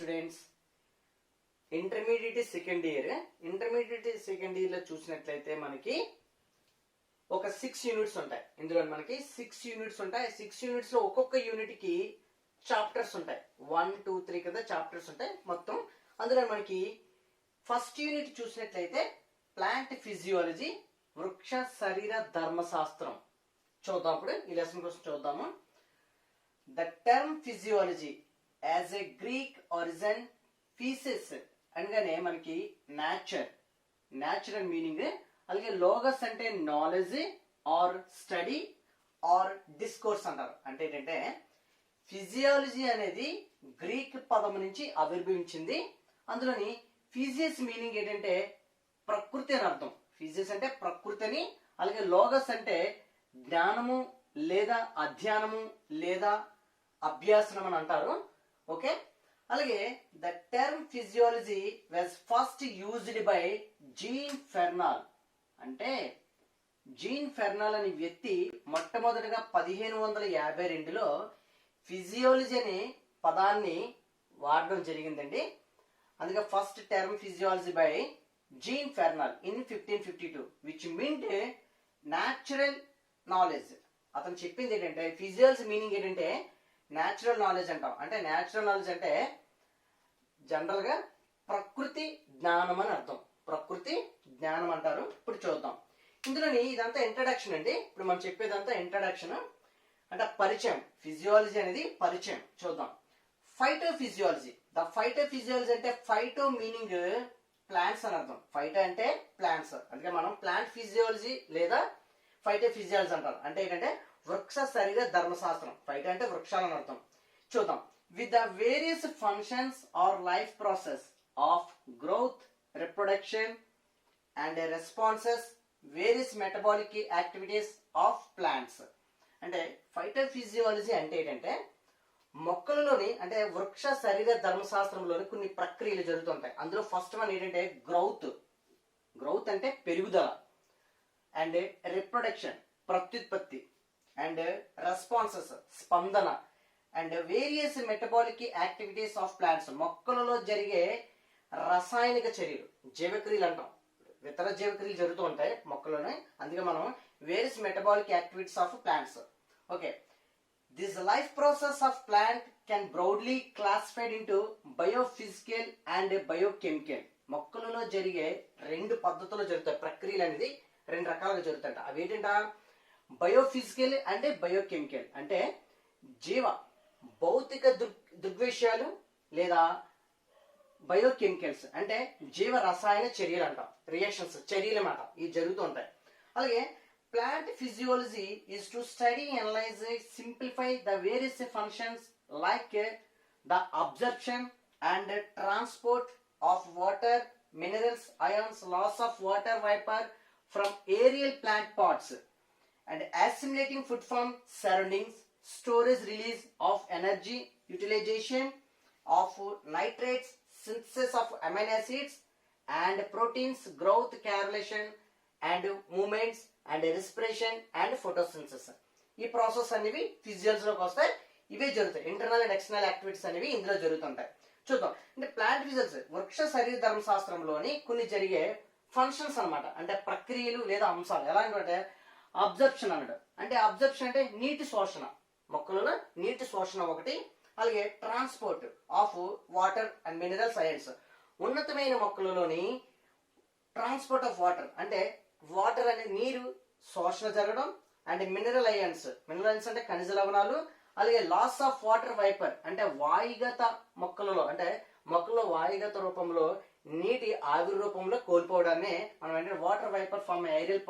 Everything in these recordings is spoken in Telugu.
స్టూడెంట్స్, ఇంటర్మీడియట్ సెకండ్ ఇయర్ లో చూసినట్లయితే మనకి ఒక 6 యూనిట్స్ ఉంటాయి. ఇందులో మనకి 6 యూనిట్స్ ఉంటాయి. 6 యూనిట్స్ లో ఒక్కొక్క యూనిట్ కి చాప్టర్స్ ఉంటాయి. 1, 2, 3 కదా చాప్టర్స్ ఉంటాయి మొత్తం. అందులో మనకి ఫస్ట్ యూనిట్ చూసినట్లయితే ప్లాంట్ ఫిజియాలజీ, వృక్ష శరీర ధర్మశాస్త్రం చూద్దాం. ఇప్పుడు ఈ లెసన్ కోసం చూద్దాము. The term physiology as a Greek origin, physis అనగానే మనకి న్యాచురల్ మీనింగ్, అలాగే లోగస్ అంటే knowledge or study or discourse అంటారు. అంటే ఏంటంటే ఫిజియాలజీ అనేది గ్రీక్ పదం నుంచి ఆవిర్భవించింది. అందులోని ఫిజియస్ మీనింగ్ ఏంటంటే ప్రకృతి అని అర్థం. ఫిజియస్ అంటే ప్రకృతి అని, అలాగే లోగస్ అంటే జ్ఞానము లేదా అధ్యయనము లేదా అభ్యాసనం అని అంటారు. ఓకే, అలాగే the term physiology was first used by Jean Fernel. అంటే జీన్ ఫెర్నాల్ అనే వ్యక్తి మొట్టమొదటిగా 1552లో ఫిజియాలజీ అనే పదాన్ని వాడడం జరిగిందండి. అందుకే first term physiology by Jean Fernel in 1552 which means natural knowledge. అతను చెప్పింది ఏంటంటే ఫిజియాలజీ మీనింగ్ ఏంటంటే న్యాచురల్ నాలెడ్జ్ అంటాం. అంటే న్యాచురల్ నాలెడ్జ్ అంటే జనరల్ గా ప్రకృతి జ్ఞానం అని అర్థం. ప్రకృతి జ్ఞానం అంటారు. ఇప్పుడు చూద్దాం. ఇందులోని ఇదంతా ఇంట్రడక్షన్ అండి. ఇప్పుడు మనం చెప్పేదంతా ఇంట్రడక్షన్ అంటే పరిచయం. ఫిజియాలజీ అనేది పరిచయం. చూద్దాం. Phyto physiology. The phyto physiology అంటే ఫైటో మీనింగ్ ప్లాంట్స్ అని అర్థం. ఫైటో అంటే ప్లాంట్స్. అందుకే మనం ప్లాంట్ ఫిజియాలజీ లేదా ఫైటో ఫిజియాలజీ అంటారు. అంటే ఏంటంటే వృక్ష శరీర ధర్మశాస్త్రం. ఫైటో అంటే వృక్షాలని అర్థం. చూద్దాం. With the various functions or life process of growth, reproduction and responses, various metabolic activities of plants. అంటే ఫైటోఫిజియాలజీ అంటే ఏంటంటే మొక్కలలోని అంటే వృక్ష శరీర ధర్మశాస్త్రంలోని కొన్ని ప్రక్రియలు జరుగుతుంటాయి. అందులో ఫస్ట్ వన్ ఏంటంటే గ్రోత్ అంటే పెరుగుదల, అండ్ రిప్రొడక్షన్ ప్రత్యుత్పత్తి, అండ్ రెస్పాన్సెస్ స్పందన, and various metabolic activities of plants మొక్కలలో జరిగే రసాయనిక చర్యలు, జీవక్రియలు అంటాం. ఇతర జీవక్రియలు జరుగుతూ ఉంటాయి మొక్కలోనే. అందుకే మనం various metabolic activities of plants. Okay, this life process of plant can broadly classified into biophysical and biochemical. మొక్కలలో జరిగే 2 పద్ధతులు జరుగుతాయి. ప్రక్రియలు అనేది 2 రకాలుగా జరుగుతాయి. అవి ఏంటంటే బయోఫిజికల్ అండ్ బయోకెమికల్. అంటే జీవ భౌతిక దృగ్విషయాలు లేదా బయోకెమికల్స్ అంటే జీవ రసాయన చర్యలు అంటాం. రియాక్షన్స్ చర్యలు అన్నమాట. ఇవి జరుగుతూ ఉంటాయి. అలాగే plant physiology is to study, analyse, simplify the various functions like the absorption and transport of water, minerals, ions, loss of water vapor from aerial plant pots, and assimilating food from surroundings, storage, release of energy, utilization of nitrates, synthesis of amino acids and proteins, growth, correlation and movements and respiration and photosynthesis. ఈ ప్రాసెస్ అనేవి ఫిజియాలజీలోకి వస్తాయి. ఇవే జరుగుతాయి. ఇంటర్నల్ అండ్ ఎక్స్టర్నల్ యాక్టివిటీస్ అనేవి ఇందులో జరుగుతుంటాయి. చూద్దాం. అంటే ప్లాంట్ ఫిజియాలజీ వృక్ష శరీర ధర్మశాస్త్రంలోని కొన్ని జరిగే ఫంక్షన్స్ అన్నమాట. అంటే ప్రక్రియలు లేదా అంశాలు. ఎలాంటి అబ్జర్ప్షన్ అన్నాడు. అంటే అబ్జర్ప్షన్ అంటే నీటి శోషణ, మొక్కలలో నీటి శోషణ ఒకటి. అలాగే transport of water and minerals, ions. ఉన్నతమైన మొక్కలలోని ట్రాన్స్పోర్ట్ ఆఫ్ వాటర్ అంటే వాటర్ అనే నీరు శోషణ జరగడం, అండ్ మినరల్ ions అంటే ఖనిజ లవణాలు. అలాగే లాస్ ఆఫ్ వాటర్ వైపర్ అంటే వాయుగత మొక్కలలో అంటే మొక్కల్లో వాయుగత రూపంలో నీటి ఆవిరి రూపంలో కోల్పోవడాన్ని మనం ఏంటంటే water vapour from aerial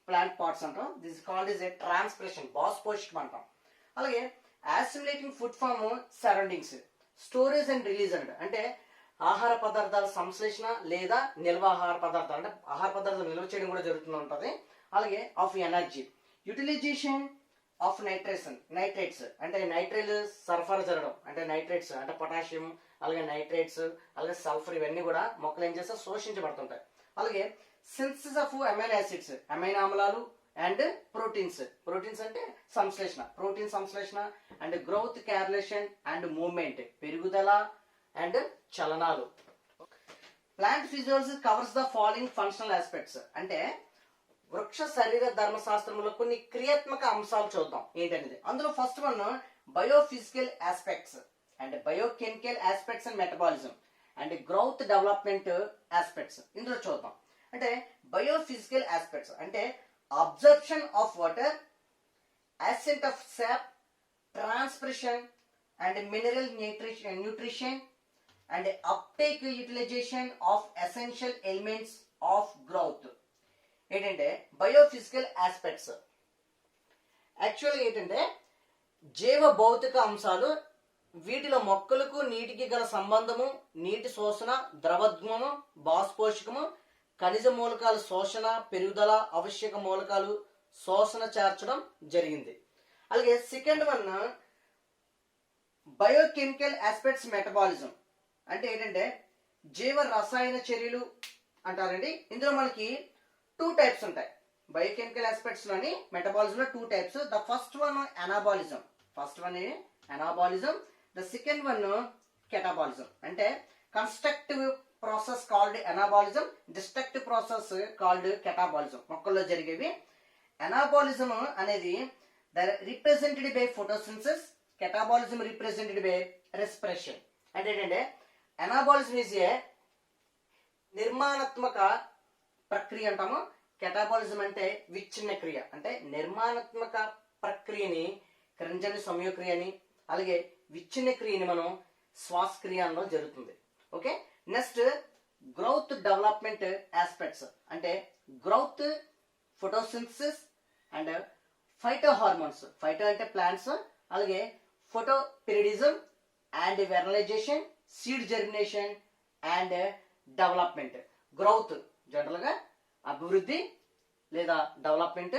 plant parts అంటాం. This called is a transpiration, బాష్పోషికం అంటాం. అలాగే assimilating food from surroundings, storage and release అంటే ఆహార పదార్థాల సంశ్లేషణ లేదా నిల్వ ఆహార పదార్థాలు అంటే ఆహార పదార్థాలు నిల్వ చేయడం కూడా జరుగుతూ ఉంటుంది. అలాగే of energy, utilization of nitrates అంటే నైట్రేట్లు సరఫరా జరగడం. అంటే నైట్రేట్స్ అంటే పొటాషియం, అలాగే నైట్రేట్స్, అలాగే సల్ఫర్, ఇవన్నీ కూడా మొక్కలు ఏం చేస్తే శోషించబడుతుంటాయి. అలాగే synthesis of amino acids, amino ఆమ్లాలు, అండ్ ప్రోటీన్స్ అంటే సంశ్లేషణ, ప్రోటీన్ సంశ్లేషణ, and growth, correlation and movement పెరుగుదల, అండ్ చలనాలు. Plant physiology covers the following functional aspects. అంటే వృక్ష శరీర ధర్మశాస్త్రంలో కొన్ని క్రియాత్మక అంశాలు చూద్దాం ఏంటనేది. అందులో first one biophysical aspects and biochemical aspects and metabolism and growth development aspects ఇందులో చూద్దాం. అంటే బయోఫిజికల్ ఆస్పెక్ట్స్ అంటే absorption of water, ascent of sap, transpiration and mineral nutrition and uptake utilization of essential elements of growth. ఏంటంటే బయోఫిజికల్ ఆస్పెక్ట్స్ యాక్చువల్గా ఏంటంటే జీవ భౌతిక అంశాలు. వీటిలో మొక్కలకు నీటికి గల సంబంధము, నీటి శోషణ, ద్రవత్వము, బాష్పోషకము, ఖనిజ మూలకాల శోషణ, పెరుగుదల, ఆవశ్యక మూలకాలు శోషణ చేర్చడం జరిగింది. అలాగే second one biochemical aspects metabolism అంటే ఏంటంటే జీవ రసాయన చర్యలు అంటారండి. ఇందులో మనకి 2 టైప్స్ ఉంటాయి. బయోకెమికల్ ఆస్పెక్ట్స్ లోని మెటబాలిజం లో 2 types. The first one anabolism. The second one catabolism. అంటే constructive process called anabolism, destructive process called catabolism. మొక్కల్లో జరిగేవి. అనాబాలిజం అనేది represented by photosynthesis, catabolism represented by respiration. అంటే ఏంటంటే అనాబాలిజం ఈజ్ ఏ నిర్మాణాత్మక ప్రక్రియ అంటాము. కెటాబాలిజం అంటే విచ్ఛిన్న క్రియ. అంటే నిర్మాణాత్మక ప్రక్రియని క్రింజని సంయోక్రియ అని, అలాగే విచ్ఛిన్న క్రియని మనం శ్వాసక్రియ అనడం జరుగుతుంది. Okay, next growth development aspects అంటే growth, photosynthesis and phytohormones. Phyto అంటే ప్లాంట్స్, అలాగే photoperiodism and vernalization, seed germination and development. Growth general గా అభివృద్ధి లేదా డెవలప్మెంట్,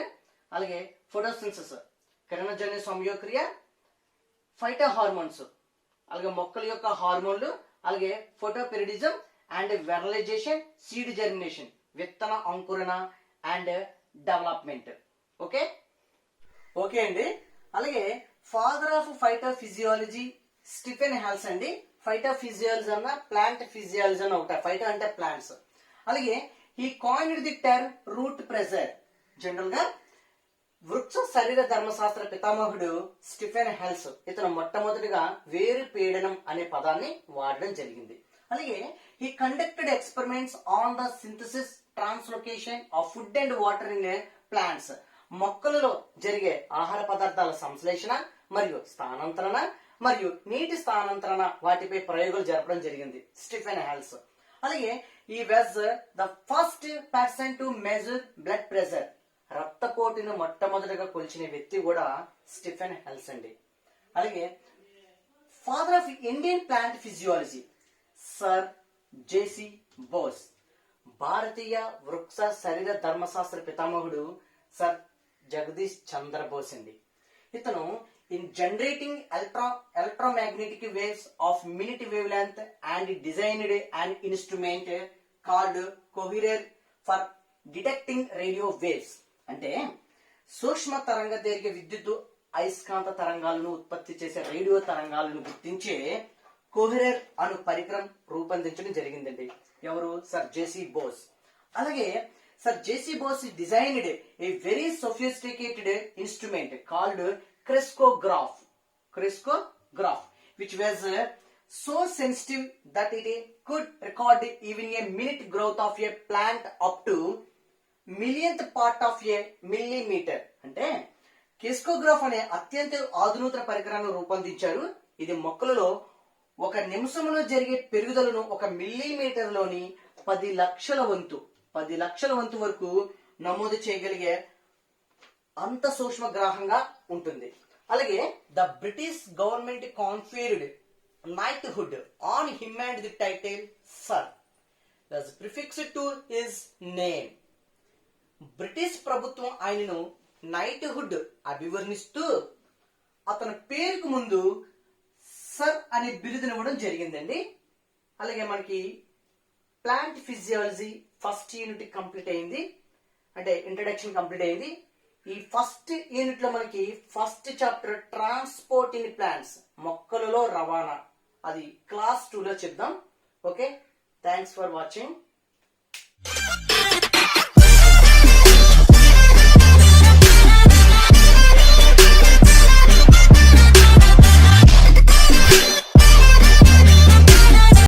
అలాగే ఫోటోసింథసిస్ కిరణజన్య సంయోక్రియ, ఫైటో హార్మోన్స్ అలాగే మొక్కల యొక్క హార్మోన్లు, అలాగే photoperiodism and vernalization, seed germination విత్తన అంకురణ అండ్ డెవలప్మెంట్. ఓకే ఓకే అండి. అలాగే father of phytophysiology Stephen Hales అండి. ఫైటోఫిజియాలజీ అన్న ప్లాంట్ ఫిజియాలజీ అని ఒకటి. ఫైటో అంటే ప్లాంట్స్. అలాగే ఈ coined the term route pressure. General గా వృక్ష శరీర ధర్మశాస్త్ర పితామహుడు స్టీఫెన్ హెల్స్ ఇతను మొట్టమొదటిగా వేరు పీడనం అనే పదాన్ని వాడడం జరిగింది. అలాగే ఈ conducted experiments on the synthesis, translocation of food and water in plants. మొక్కలలో జరిగే ఆహార పదార్థాల సంశ్లేషణ మరియు స్థానాంతరణ మరియు నీటి స్థానాంతరణ వాటిపై ప్రయోగాలు జరపడం జరిగింది స్టీఫెన్ హెల్స్. అలాగే he was the first person to measure blood pressure. రక్తపోటును మొట్టమొదటిగా కొలిచిన వ్యక్తి కూడా స్టీఫెన్ హెల్స్ అండి. అలాగే father of Indian plant physiology sir J C Bose. భారతీయ వృక్ష శరీర ధర్మశాస్త్ర పితామహుడు సర్ జగదీష్ చంద్ర బోస్ అండి. ఇతను in generating electromagnetic waves of minute wavelength and designed an instrument called coherer for detecting radio waves. అంటే సూక్ష్మ తరంగ దైర్ఘ్య విద్యుత్ అయస్కాంత తరంగాలను ఉత్పత్తి చేసే రేడియో తరంగాలను గుర్తించే కోహెరర్ అను పరికరం రూపొందించడం జరిగిందండి. ఎవరు? Sir J C Bose. అలాగే sir J C Bose designed a very sophisticated instrument called crescograph, which was so sensitive that it could record even a minute growth of a plant up to millionth part of a millimeter. అంటే క్రెస్కోగ్రాఫ్ అనే అత్యంత ఆధునిక పరికరాన్ని రూపొందించారు. ఇది మొక్కలలో ఒక నిమిషంలో జరిగే పెరుగుదలను 1 మిల్లీమీటర్లోని 10 లక్షల వంతు వరకు నమోదు చేయగలిగే అంత సూక్ష్మగ్రాహంగా ఉంటుంది. అలాగే the British government conferred knighthood on him and the title sir was prefixed to his name. British ప్రభుత్వం ఆయనను నైట్హుడ్ అభివర్ణిస్తూ అతని పేరుకు ముందు సర్ అనే బిరుదునివ్వడం జరిగిందండి. అలాగే మనకి plant physiology first unit complete అయింది, అంటే ఇంట్రడక్షన్ కంప్లీట్ అయింది. ఈ ఫస్ట్ యూనిట్ లో మనకి first chapter transport in plants, మొక్కలలో రవాణా అది క్లాస్ 2 లో చెప్దాం. Okay, thanks for watching.